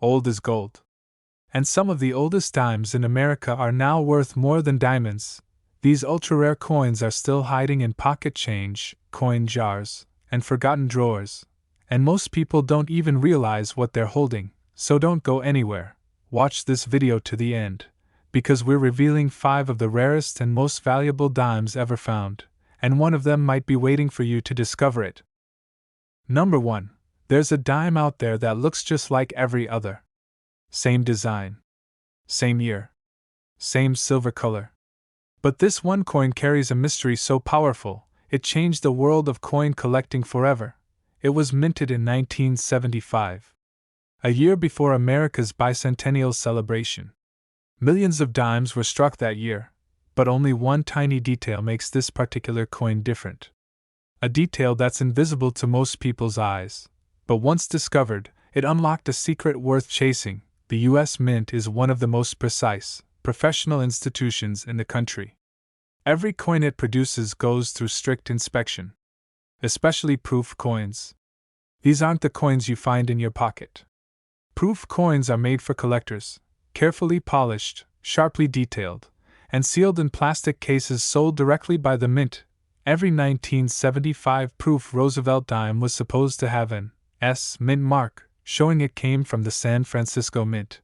Old as gold. And some of the oldest dimes in America are now worth more than diamonds. These ultra-rare coins are still hiding in pocket change, coin jars, and forgotten drawers. And most people don't even realize what they're holding, so don't go anywhere. Watch this video to the end, because we're revealing 5 of the rarest and most valuable dimes ever found, and one of them might be waiting for you to discover it. Number 1. There's a dime out there that looks just like every other. Same design. Same year. Same silver color. But this one coin carries a mystery so powerful, it changed the world of coin collecting forever. It was minted in 1975. A year before America's bicentennial celebration. Millions of dimes were struck that year, but only one tiny detail makes this particular coin different. A detail that's invisible to most people's eyes, but once discovered, it unlocked a secret worth chasing. The U.S. Mint is one of the most precise, professional institutions in the country. Every coin it produces goes through strict inspection. Especially proof coins. These aren't the coins you find in your pocket. Proof coins are made for collectors, carefully polished, sharply detailed, and sealed in plastic cases sold directly by the mint. Every 1975 proof Roosevelt dime was supposed to have an S mint mark, showing it came from the San Francisco Mint.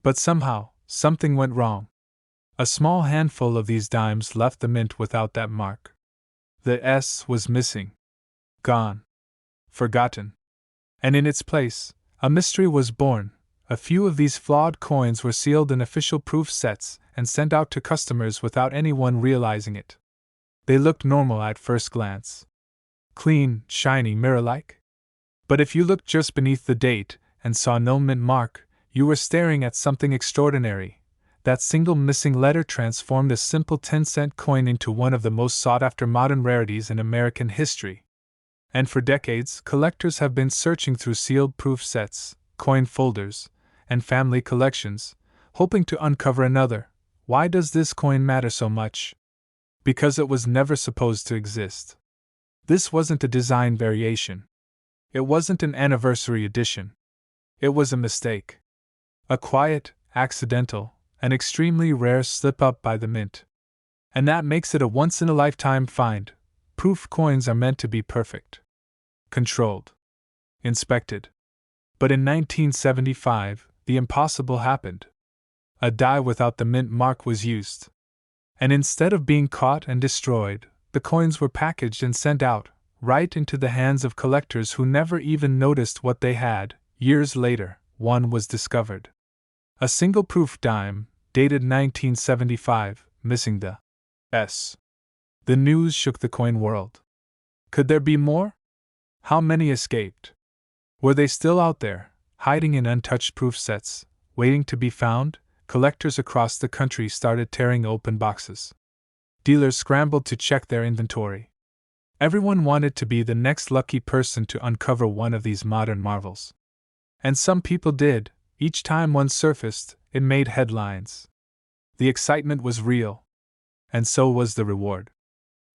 But somehow, something went wrong. A small handful of these dimes left the mint without that mark. The S was missing. Gone. Forgotten. And in its place, a mystery was born. A few of these flawed coins were sealed in official proof sets and sent out to customers without anyone realizing it. They looked normal at first glance. Clean, shiny, mirror-like. But if you looked just beneath the date and saw no mint mark, you were staring at something extraordinary. That single missing letter transformed a simple 10-cent coin into one of the most sought-after modern rarities in American history. And for decades, collectors have been searching through sealed proof sets, coin folders, and family collections, hoping to uncover another. Why does this coin matter so much? Because it was never supposed to exist. This wasn't a design variation. It wasn't an anniversary edition. It was a mistake. A quiet, accidental, and extremely rare slip-up by the mint. And that makes it a once-in-a-lifetime find. Proof coins are meant to be perfect. Controlled. Inspected. But in 1975, the impossible happened. A die without the mint mark was used. And instead of being caught and destroyed, the coins were packaged and sent out, right into the hands of collectors who never even noticed what they had. Years later, one was discovered. A single proof dime, dated 1975, missing the S. The news shook the coin world. Could there be more? How many escaped? Were they still out there, hiding in untouched proof sets, waiting to be found? Collectors across the country started tearing open boxes. Dealers scrambled to check their inventory. Everyone wanted to be the next lucky person to uncover one of these modern marvels. And some people did. Each time one surfaced, it made headlines. The excitement was real. And so was the reward.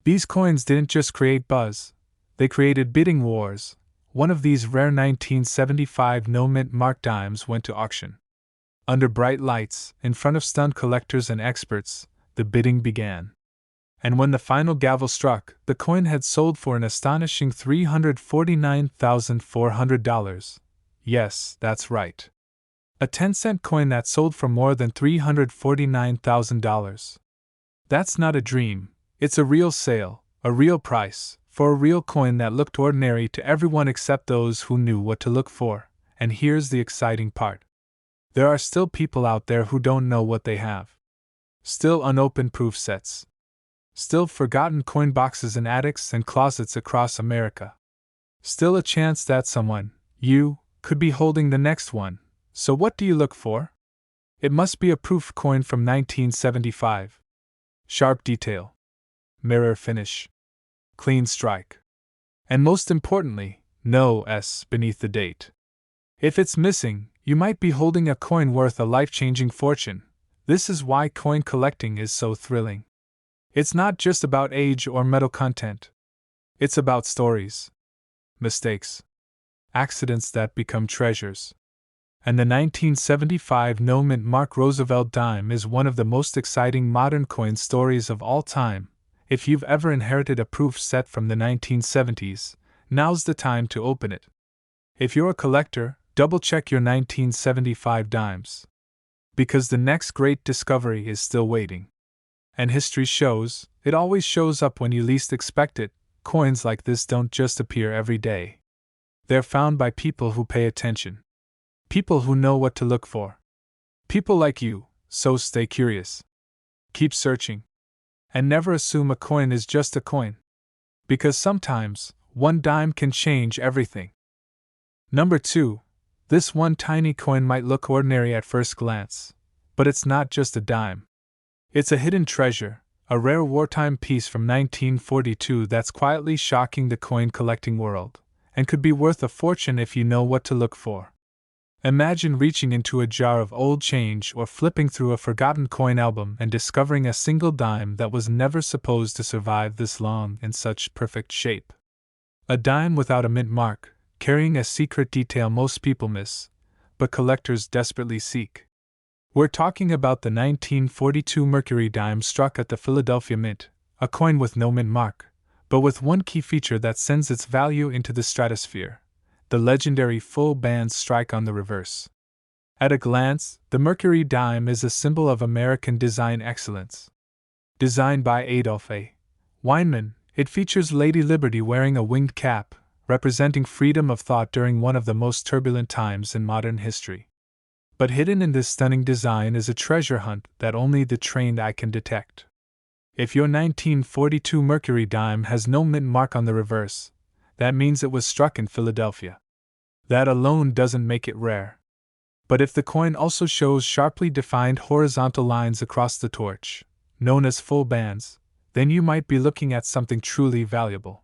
These coins didn't just create buzz, they created bidding wars. One of these rare 1975 no-mint mark dimes went to auction. Under bright lights, in front of stunned collectors and experts, the bidding began. And when the final gavel struck, the coin had sold for an astonishing $349,400. Yes, that's right. A 10-cent coin that sold for more than $349,000. That's not a dream, it's a real sale, a real price, for a real coin that looked ordinary to everyone except those who knew what to look for. And here's the exciting part. There are still people out there who don't know what they have. Still unopened proof sets. Still forgotten coin boxes in attics and closets across America. Still a chance that someone, you, could be holding the next one. So what do you look for? It must be a proof coin from 1975. Sharp detail. Mirror finish. Clean strike. And most importantly, no S beneath the date. If it's missing, you might be holding a coin worth a life-changing fortune. This is why coin collecting is so thrilling. It's not just about age or metal content. It's about stories. Mistakes. Accidents that become treasures. And the 1975 no-mint mark Roosevelt dime is one of the most exciting modern coin stories of all time. If you've ever inherited a proof set from the 1970s, now's the time to open it. If you're a collector, double-check your 1975 dimes. Because the next great discovery is still waiting. And history shows, it always shows up when you least expect it. Coins like this don't just appear every day. They're found by people who pay attention. People who know what to look for. People like you, so stay curious. Keep searching. And never assume a coin is just a coin. Because sometimes, one dime can change everything. Number 2. This one tiny coin might look ordinary at first glance. But it's not just a dime. It's a hidden treasure, a rare wartime piece from 1942 that's quietly shocking the coin collecting world, and could be worth a fortune if you know what to look for. Imagine reaching into a jar of old change or flipping through a forgotten coin album and discovering a single dime that was never supposed to survive this long in such perfect shape. A dime without a mint mark, carrying a secret detail most people miss, but collectors desperately seek. We're talking about the 1942 Mercury dime struck at the Philadelphia Mint, a coin with no mint mark, but with one key feature that sends its value into the stratosphere: the legendary full band strike on the reverse. At a glance, the Mercury dime is a symbol of American design excellence. Designed by Adolph A. Weinman, it features Lady Liberty wearing a winged cap, representing freedom of thought during one of the most turbulent times in modern history. But hidden in this stunning design is a treasure hunt that only the trained eye can detect. If your 1942 Mercury dime has no mint mark on the reverse, that means it was struck in Philadelphia. That alone doesn't make it rare. But if the coin also shows sharply defined horizontal lines across the torch, known as full bands, then you might be looking at something truly valuable.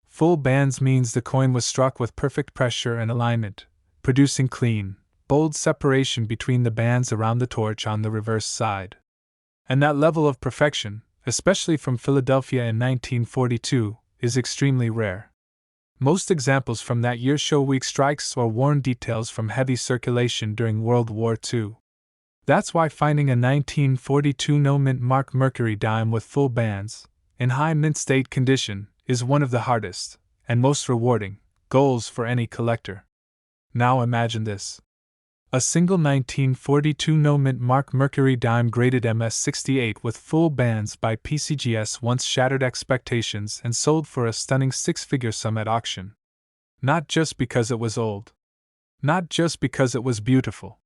Full bands means the coin was struck with perfect pressure and alignment, producing clean, bold separation between the bands around the torch on the reverse side. And that level of perfection, especially from Philadelphia in 1942, is extremely rare. Most examples from that year show weak strikes or worn details from heavy circulation during World War II. That's why finding a 1942 no-mint mark Mercury dime with full bands, in high mint state condition, is one of the hardest, and most rewarding, goals for any collector. Now imagine this. A single 1942 no-mint mark Mercury dime graded MS-68 with full bands by PCGS once shattered expectations and sold for a stunning six-figure sum at auction. Not just because it was old. Not just because it was beautiful.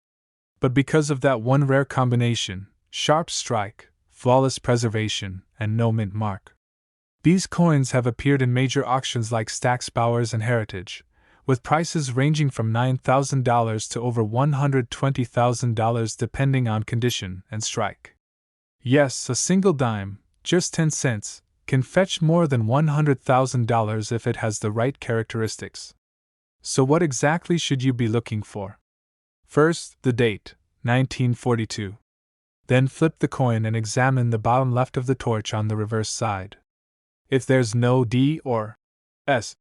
But because of that one rare combination: sharp strike, flawless preservation, and no mint mark. These coins have appeared in major auctions like Stack's Bowers and Heritage, with prices ranging from $9,000 to over $120,000 depending on condition and strike. Yes, a single dime, just 10 cents, can fetch more than $100,000 if it has the right characteristics. So what exactly should you be looking for? First, the date, 1942. Then flip the coin and examine the bottom left of the torch on the reverse side. If there's no D or S,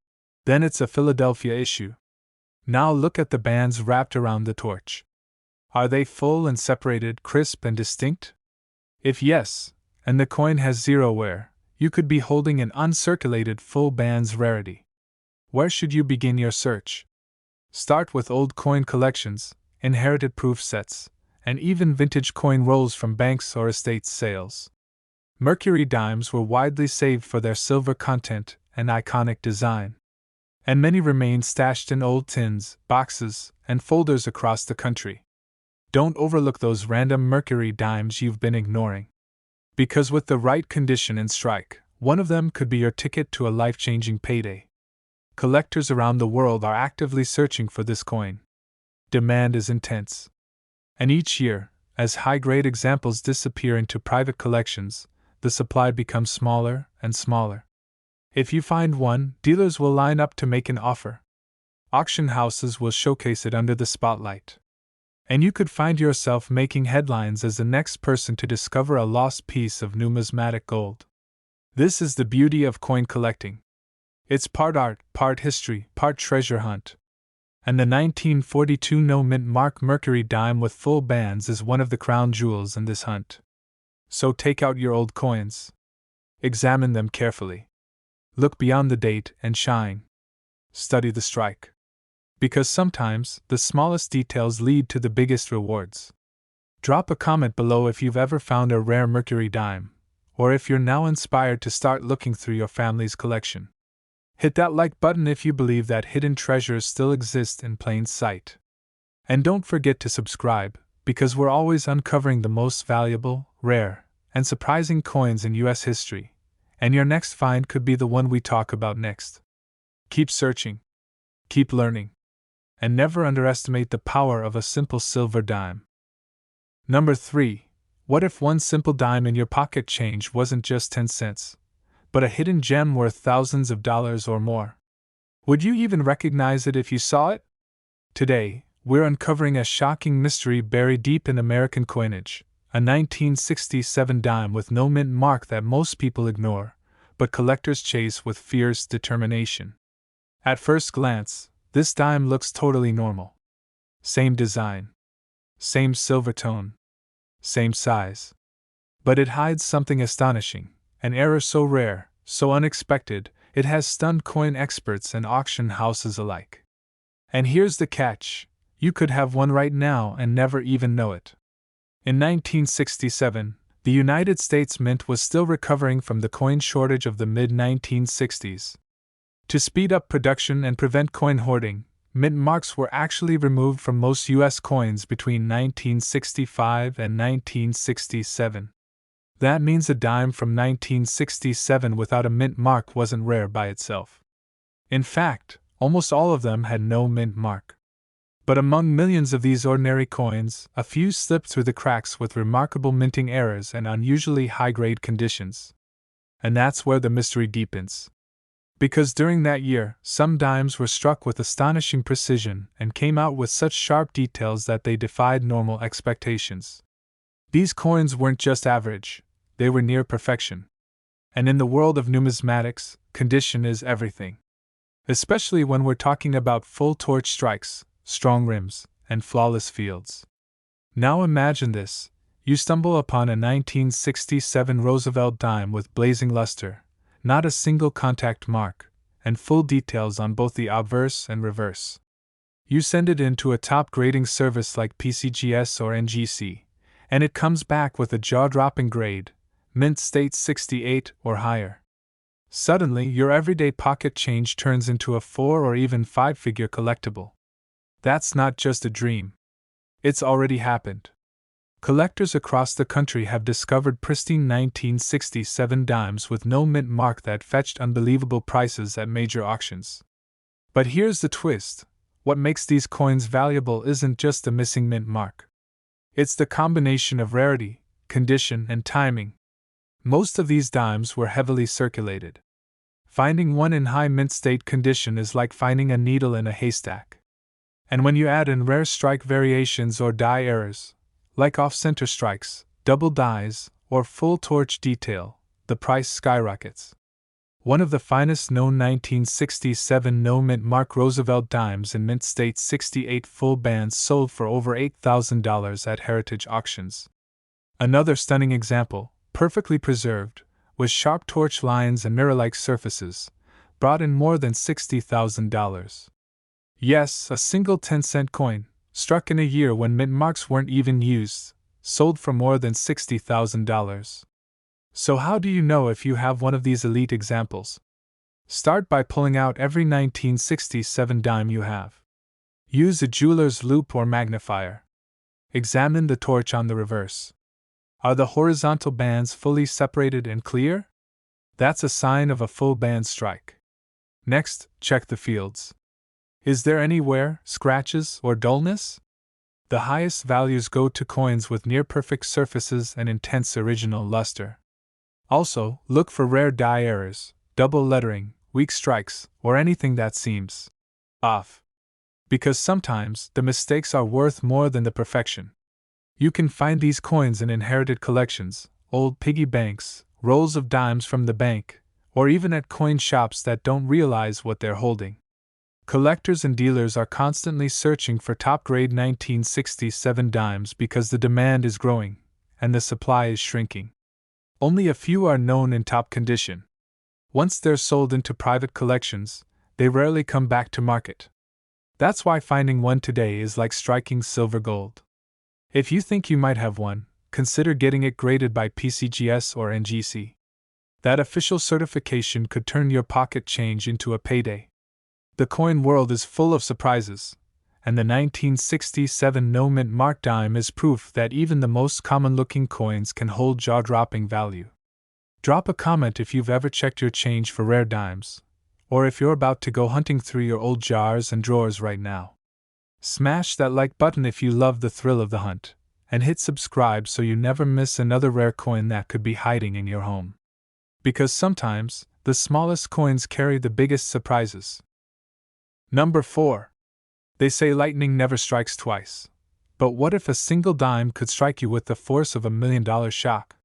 then it's a Philadelphia issue. Now look at the bands wrapped around the torch. Are they full and separated, crisp and distinct? If yes, and the coin has zero wear, you could be holding an uncirculated full bands rarity. Where should you begin your search? Start with old coin collections, inherited proof sets, and even vintage coin rolls from banks or estate sales. Mercury dimes were widely saved for their silver content and iconic design. And many remain stashed in old tins, boxes, and folders across the country. Don't overlook those random Mercury dimes you've been ignoring. Because with the right condition and strike, one of them could be your ticket to a life-changing payday. Collectors around the world are actively searching for this coin. Demand is intense. And each year, as high-grade examples disappear into private collections, the supply becomes smaller and smaller. If you find one, dealers will line up to make an offer. Auction houses will showcase it under the spotlight. And you could find yourself making headlines as the next person to discover a lost piece of numismatic gold. This is the beauty of coin collecting. It's part art, part history, part treasure hunt. And the 1942 no-mint mark Mercury dime with full bands is one of the crown jewels in this hunt. So take out your old coins. Examine them carefully. Look beyond the date and shine. Study the strike. Because sometimes the smallest details lead to the biggest rewards. Drop a comment below if you've ever found a rare Mercury dime, or if you're now inspired to start looking through your family's collection. Hit that like button if you believe that hidden treasures still exist in plain sight. And don't forget to subscribe, because we're always uncovering the most valuable, rare, and surprising coins in US history, and your next find could be the one we talk about next. Keep searching, keep learning, and never underestimate the power of a simple silver dime. Number 3. What if one simple dime in your pocket change wasn't just 10 cents, but a hidden gem worth thousands of dollars or more? Would you even recognize it if you saw it? Today, we're uncovering a shocking mystery buried deep in American coinage, a 1967 dime with no mint mark that most people ignore, but collectors chase with fierce determination. At first glance, this dime looks totally normal. Same design, same silver tone, same size. But it hides something astonishing, an error so rare, so unexpected, it has stunned coin experts and auction houses alike. And here's the catch: you could have one right now and never even know it. In 1967, the United States Mint was still recovering from the coin shortage of the mid-1960s. To speed up production and prevent coin hoarding, mint marks were actually removed from most U.S. coins between 1965 and 1967. That means a dime from 1967 without a mint mark wasn't rare by itself. In fact, almost all of them had no mint mark. But among millions of these ordinary coins, a few slipped through the cracks with remarkable minting errors and unusually high-grade conditions. And that's where the mystery deepens. Because during that year, some dimes were struck with astonishing precision and came out with such sharp details that they defied normal expectations. These coins weren't just average, they were near perfection. And in the world of numismatics, condition is everything. Especially when we're talking about full torch strikes, strong rims, and flawless fields. Now imagine this: you stumble upon a 1967 Roosevelt dime with blazing luster, not a single contact mark, and full details on both the obverse and reverse. You send it in to a top grading service like PCGS or NGC, and it comes back with a jaw-dropping grade, mint state 68 or higher. Suddenly, your everyday pocket change turns into a 4 or even 5-figure collectible. That's not just a dream. It's already happened. Collectors across the country have discovered pristine 1967 dimes with no mint mark that fetched unbelievable prices at major auctions. But here's the twist: what makes these coins valuable isn't just the missing mint mark. It's the combination of rarity, condition, and timing. Most of these dimes were heavily circulated. Finding one in high mint state condition is like finding a needle in a haystack. And when you add in rare strike variations or die errors, like off-center strikes, double dies, or full torch detail, the price skyrockets. One of the finest known 1967 no-mint mark Roosevelt dimes in mint state 68 full bands sold for over $8,000 at heritage auctions. Another stunning example, perfectly preserved, with sharp torch lines and mirror-like surfaces, brought in more than $60,000. Yes, a single 10-cent coin, struck in a year when mint marks weren't even used, sold for more than $60,000. So how do you know if you have one of these elite examples? Start by pulling out every 1967 dime you have. Use a jeweler's loupe or magnifier. Examine the torch on the reverse. Are the horizontal bands fully separated and clear? That's a sign of a full band strike. Next, check the fields. Is there any wear, scratches, or dullness? The highest values go to coins with near-perfect surfaces and intense original luster. Also, look for rare die errors, double lettering, weak strikes, or anything that seems off. Because sometimes the mistakes are worth more than the perfection. You can find these coins in inherited collections, old piggy banks, rolls of dimes from the bank, or even at coin shops that don't realize what they're holding. Collectors and dealers are constantly searching for top-grade 1967 dimes because the demand is growing, and the supply is shrinking. Only a few are known in top condition. Once they're sold into private collections, they rarely come back to market. That's why finding one today is like striking silver gold. If you think you might have one, consider getting it graded by PCGS or NGC. That official certification could turn your pocket change into a payday. The coin world is full of surprises, and the 1967 no-mint mark dime is proof that even the most common-looking coins can hold jaw-dropping value. Drop a comment if you've ever checked your change for rare dimes, or if you're about to go hunting through your old jars and drawers right now. Smash that like button if you love the thrill of the hunt, and hit subscribe so you never miss another rare coin that could be hiding in your home. Because sometimes, the smallest coins carry the biggest surprises. Number 4. They say lightning never strikes twice. But what if a single dime could strike you with the force of $1 million shock?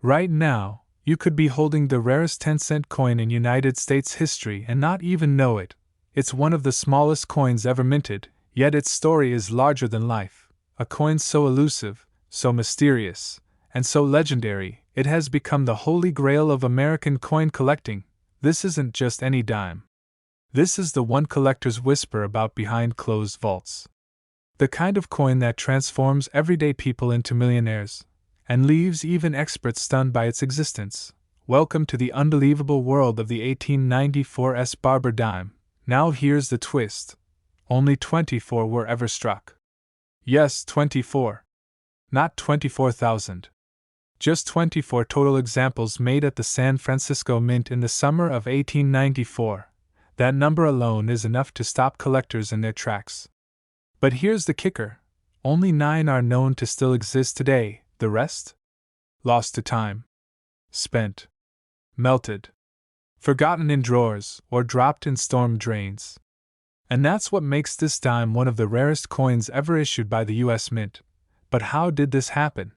Right now, you could be holding the rarest 10-cent coin in United States history and not even know it. It's one of the smallest coins ever minted, yet its story is larger than life. A coin so elusive, so mysterious, and so legendary, it has become the holy grail of American coin collecting. This isn't just any dime. This is the one collectors whisper about behind closed vaults. The kind of coin that transforms everyday people into millionaires, and leaves even experts stunned by its existence. Welcome to the unbelievable world of the 1894 Barber dime. Now here's the twist. Only 24 were ever struck. Yes, 24. Not 24,000. Just 24 total examples made at the San Francisco Mint in the summer of 1894. That number alone is enough to stop collectors in their tracks. But here's the kicker. Only 9 are known to still exist today, the rest? Lost to time. Spent. Melted. Forgotten in drawers, or dropped in storm drains. And that's what makes this dime one of the rarest coins ever issued by the U.S. Mint. But how did this happen?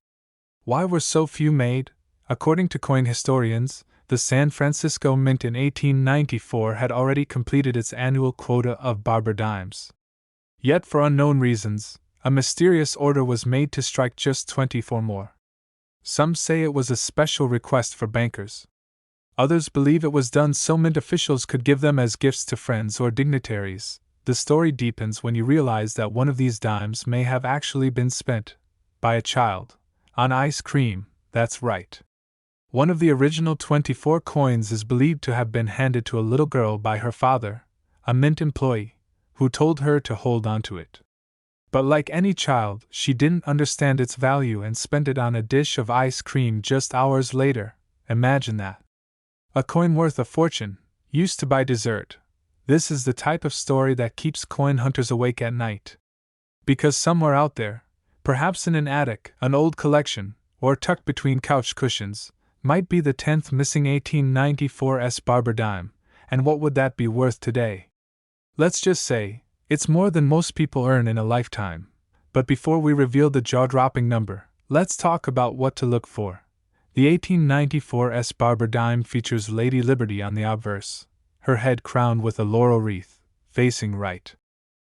Why were so few made? According to coin historians, the San Francisco Mint in 1894 had already completed its annual quota of Barber dimes. Yet for unknown reasons, a mysterious order was made to strike just 24 more. Some say it was a special request for bankers. Others believe it was done so Mint officials could give them as gifts to friends or dignitaries. The story deepens when you realize that one of these dimes may have actually been spent, by a child, on ice cream. That's right. One of the original 24 coins is believed to have been handed to a little girl by her father, a Mint employee, who told her to hold on to it. But like any child, she didn't understand its value and spent it on a dish of ice cream just hours later. Imagine that. A coin worth a fortune, used to buy dessert. This is the type of story that keeps coin hunters awake at night. Because somewhere out there, perhaps in an attic, an old collection, or tucked between couch cushions, might be the 10th missing 1894 Barber dime, and what would that be worth today? Let's just say, it's more than most people earn in a lifetime. But before we reveal the jaw-dropping number, let's talk about what to look for. The 1894 Barber dime features Lady Liberty on the obverse, her head crowned with a laurel wreath, facing right.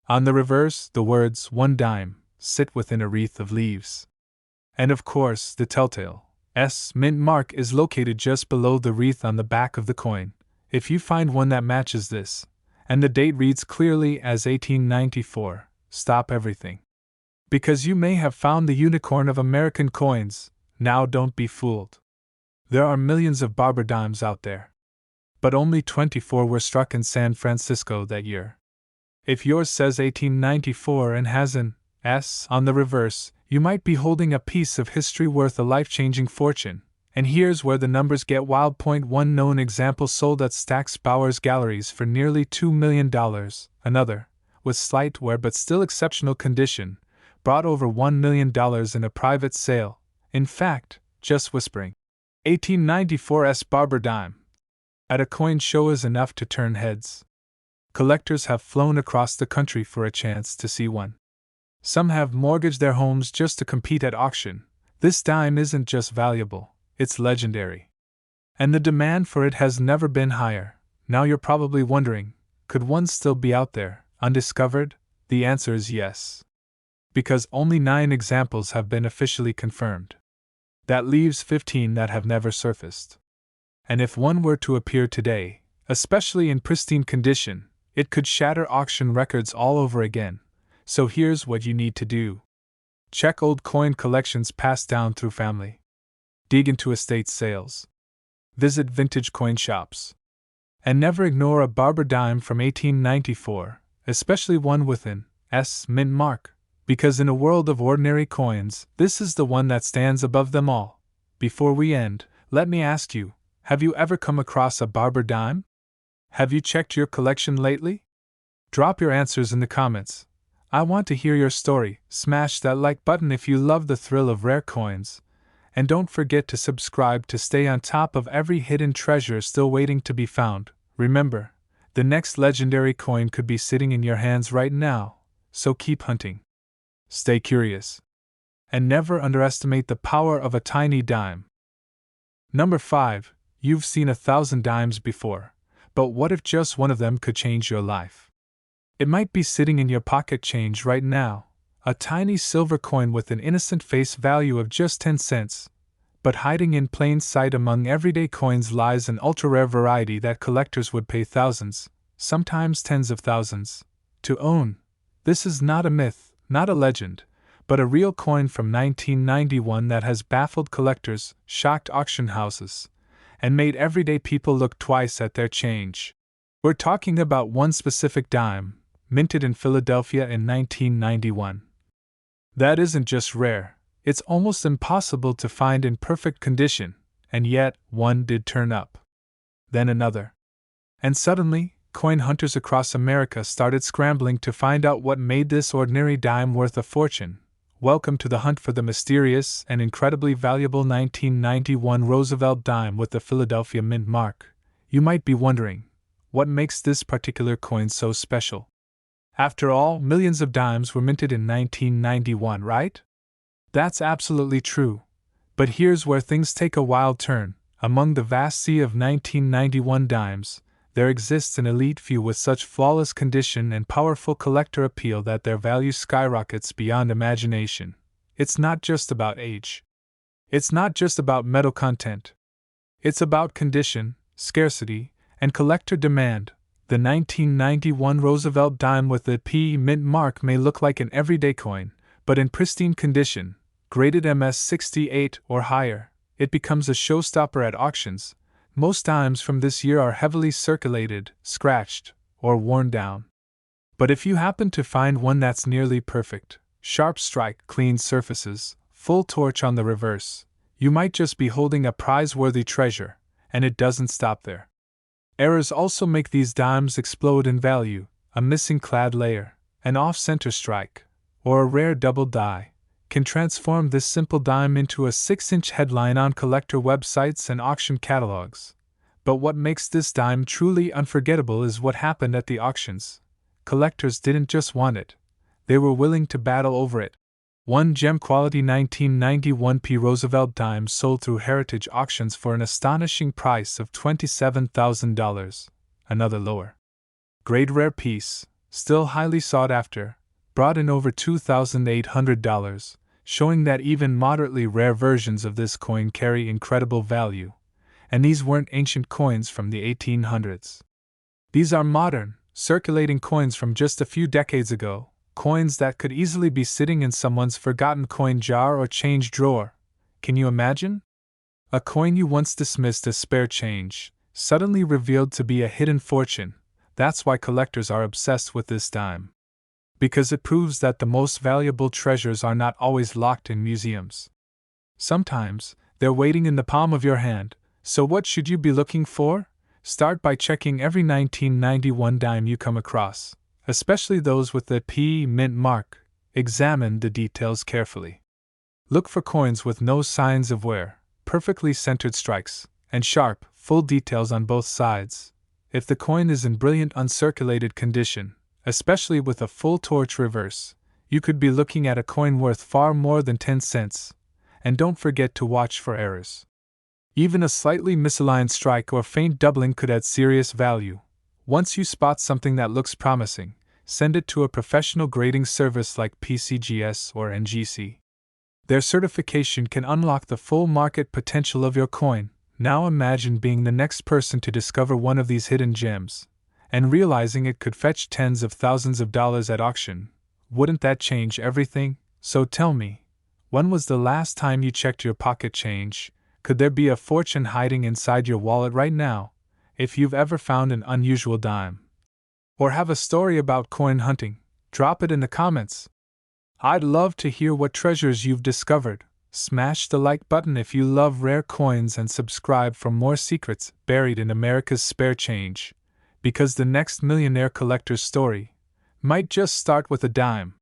On the reverse, the words, "1 dime," sit within a wreath of leaves. And of course, the telltale Mint mark is located just below the wreath on the back of the coin. If you find one that matches this, and the date reads clearly as 1894, stop everything. Because you may have found the unicorn of American coins. Now don't be fooled. There are millions of Barber dimes out there. But only 24 were struck in San Francisco that year. If yours says 1894 and has an S on the reverse, you might be holding a piece of history worth a life-changing fortune. And here's where the numbers get wild. One known example sold at Stack's Bowers Galleries for nearly $2 million. Another, with slight wear but still exceptional condition, brought over $1 million in a private sale. In fact, just whispering 1894 Barber dime at a coin show is enough to turn heads. Collectors have flown across the country for a chance to see one. Some have mortgaged their homes just to compete at auction. This dime isn't just valuable, it's legendary. And the demand for it has never been higher. Now you're probably wondering, could one still be out there, undiscovered? The answer is yes. Because only 9 examples have been officially confirmed. That leaves 15 that have never surfaced. And if one were to appear today, especially in pristine condition, it could shatter auction records all over again. So here's what you need to do. Check old coin collections passed down through family. Dig into estate sales. Visit vintage coin shops. And never ignore a barber dime from 1894, especially one with an S mint mark, because in a world of ordinary coins, this is the one that stands above them all. Before we end, let me ask you, have you ever come across a barber dime? Have you checked your collection lately? Drop your answers in the comments. I want to hear your story. Smash that like button if you love the thrill of rare coins. And don't forget to subscribe to stay on top of every hidden treasure still waiting to be found. Remember, the next legendary coin could be sitting in your hands right now, so keep hunting. Stay curious. And never underestimate the power of a tiny dime. Number 5. You've seen 1,000 dimes before, but what if just one of them could change your life? It might be sitting in your pocket change right now, a tiny silver coin with an innocent face value of just 10 cents. But hiding in plain sight among everyday coins lies an ultra-rare variety that collectors would pay thousands, sometimes tens of thousands, to own. This is not a myth, not a legend, but a real coin from 1991 that has baffled collectors, shocked auction houses, and made everyday people look twice at their change. We're talking about one specific dime, minted in Philadelphia in 1991. That isn't just rare, it's almost impossible to find in perfect condition, and yet one did turn up. Then another. And suddenly, coin hunters across America started scrambling to find out what made this ordinary dime worth a fortune. Welcome to the hunt for the mysterious and incredibly valuable 1991 Roosevelt dime with the Philadelphia mint mark. You might be wondering, what makes this particular coin so special? After all, millions of dimes were minted in 1991, right? That's absolutely true. But here's where things take a wild turn. Among the vast sea of 1991 dimes, there exists an elite few with such flawless condition and powerful collector appeal that their value skyrockets beyond imagination. It's not just about age. It's not just about metal content. It's about condition, scarcity, and collector demand. The 1991 Roosevelt dime with the P mint mark may look like an everyday coin, but in pristine condition, graded MS68 or higher, it becomes a showstopper at auctions. Most dimes from this year are heavily circulated, scratched, or worn down. But if you happen to find one that's nearly perfect, sharp strike, clean surfaces, full torch on the reverse, you might just be holding a prize-worthy treasure, and it doesn't stop there. Errors also make these dimes explode in value. A missing clad layer, an off-center strike, or a rare double die can transform this simple dime into a 6-inch headline on collector websites and auction catalogs. But what makes this dime truly unforgettable is what happened at the auctions. Collectors didn't just want it, they were willing to battle over it. One gem-quality 1991 P. Roosevelt dime sold through heritage auctions for an astonishing price of $27,000. Another lower grade rare piece, still highly sought after, brought in over $2,800, showing that even moderately rare versions of this coin carry incredible value. And these weren't ancient coins from the 1800s. These are modern, circulating coins from just a few decades ago. Coins that could easily be sitting in someone's forgotten coin jar or change drawer. Can you imagine? A coin you once dismissed as spare change, suddenly revealed to be a hidden fortune. That's why collectors are obsessed with this dime. Because it proves that the most valuable treasures are not always locked in museums. Sometimes, they're waiting in the palm of your hand. So what should you be looking for? Start by checking every 1991 dime you come across, especially those with the P mint mark. Examine the details carefully. Look for coins with no signs of wear, perfectly centered strikes, and sharp, full details on both sides. If the coin is in brilliant uncirculated condition, especially with a full torch reverse, you could be looking at a coin worth far more than 10 cents. And don't forget to watch for errors. Even a slightly misaligned strike or faint doubling could add serious value. Once you spot something that looks promising, send it to a professional grading service like PCGS or NGC. Their certification can unlock the full market potential of your coin. Now imagine being the next person to discover one of these hidden gems, and realizing it could fetch tens of thousands of dollars at auction. Wouldn't that change everything? So tell me, when was the last time you checked your pocket change? Could there be a fortune hiding inside your wallet right now, if you've ever found an unusual dime? Or have a story about coin hunting? Drop it in the comments. I'd love to hear what treasures you've discovered. Smash the like button if you love rare coins and subscribe for more secrets buried in America's spare change, because the next millionaire collector's story might just start with a dime.